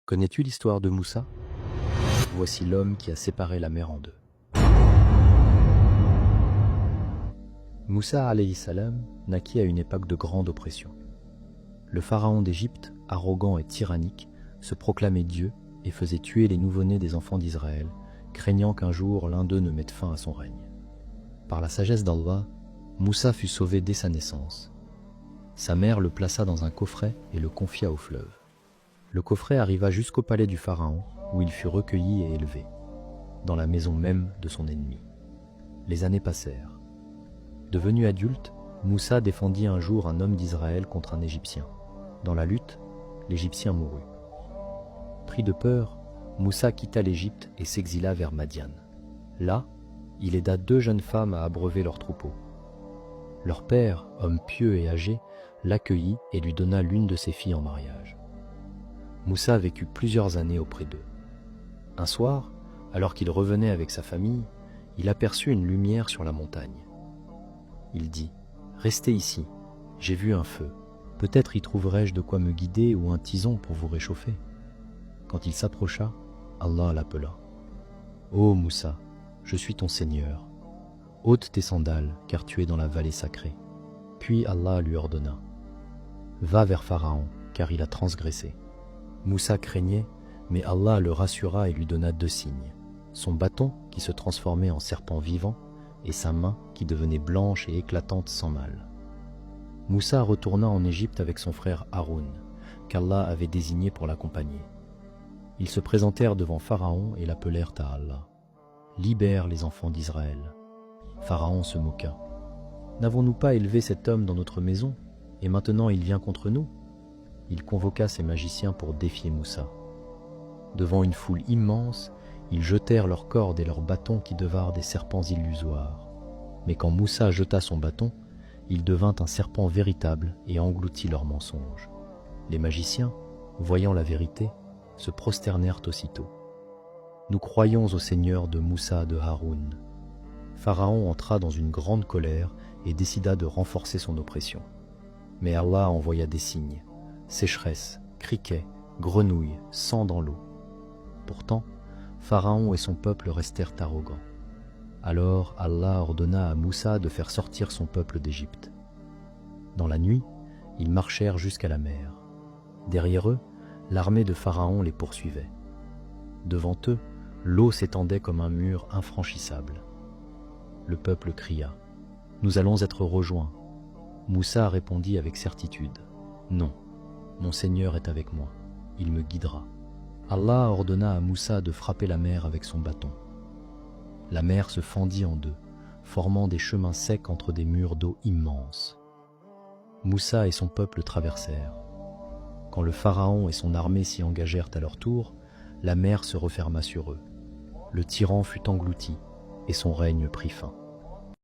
Connais-tu l'histoire de Moussa? Voici l'homme qui a séparé la mer en deux. Moussa alayhi salam naquit à une époque de grande oppression. Le pharaon d'Égypte, arrogant et tyrannique, se proclamait Dieu et faisait tuer les nouveau-nés des enfants d'Israël, craignant qu'un jour l'un d'eux ne mette fin à son règne. Par la sagesse d'Allah, Moussa fut sauvé dès sa naissance. Sa mère le plaça dans un coffret et le confia au fleuve. Le coffret arriva jusqu'au palais du pharaon, où il fut recueilli et élevé, dans la maison même de son ennemi. Les années passèrent. Devenu adulte, Moussa défendit un jour un homme d'Israël contre un Égyptien. Dans la lutte, l'Égyptien mourut. Pris de peur, Moussa quitta l'Égypte et s'exila vers Madian. Là, il aida deux jeunes femmes à abreuver leurs troupeaux. Leur père, homme pieux et âgé, l'accueillit et lui donna l'une de ses filles en mariage. Moussa vécut plusieurs années auprès d'eux. Un soir, alors qu'il revenait avec sa famille, il aperçut une lumière sur la montagne. Il dit « Restez ici, j'ai vu un feu. Peut-être y trouverai-je de quoi me guider ou un tison pour vous réchauffer. » Quand il s'approcha, Allah l'appela. « Ô Moussa, je suis ton Seigneur. Ôte tes sandales, car tu es dans la vallée sacrée. » Puis Allah lui ordonna « Va vers Pharaon, car il a transgressé. » Moussa craignait, mais Allah le rassura et lui donna deux signes, son bâton qui se transformait en serpent vivant et sa main qui devenait blanche et éclatante sans mal. Moussa retourna en Égypte avec son frère Haroun, qu'Allah avait désigné pour l'accompagner. Ils se présentèrent devant Pharaon et l'appelèrent à Allah. « Libère les enfants d'Israël. » Pharaon se moqua. « N'avons-nous pas élevé cet homme dans notre maison, et maintenant il vient contre nous ?» Il convoqua ses magiciens pour défier Moussa. Devant une foule immense, ils jetèrent leurs cordes et leurs bâtons qui devinrent des serpents illusoires. Mais quand Moussa jeta son bâton, il devint un serpent véritable et engloutit leurs mensonges. Les magiciens, voyant la vérité, se prosternèrent aussitôt. Nous croyons au Seigneur de Moussa de Haroun. Pharaon entra dans une grande colère et décida de renforcer son oppression. Mais Allah envoya des signes. Sécheresse, criquets, grenouilles, sang dans l'eau. Pourtant, Pharaon et son peuple restèrent arrogants. Alors Allah ordonna à Moussa de faire sortir son peuple d'Égypte. Dans la nuit, ils marchèrent jusqu'à la mer. Derrière eux, l'armée de Pharaon les poursuivait. Devant eux, l'eau s'étendait comme un mur infranchissable. Le peuple cria « Nous allons être rejoints !» Moussa répondit avec certitude « Non. Mon Seigneur est avec moi, il me guidera. » Allah ordonna à Moussa de frapper la mer avec son bâton. La mer se fendit en deux, formant des chemins secs entre des murs d'eau immenses. Moussa et son peuple traversèrent. Quand le pharaon et son armée s'y engagèrent à leur tour, la mer se referma sur eux. Le tyran fut englouti et son règne prit fin.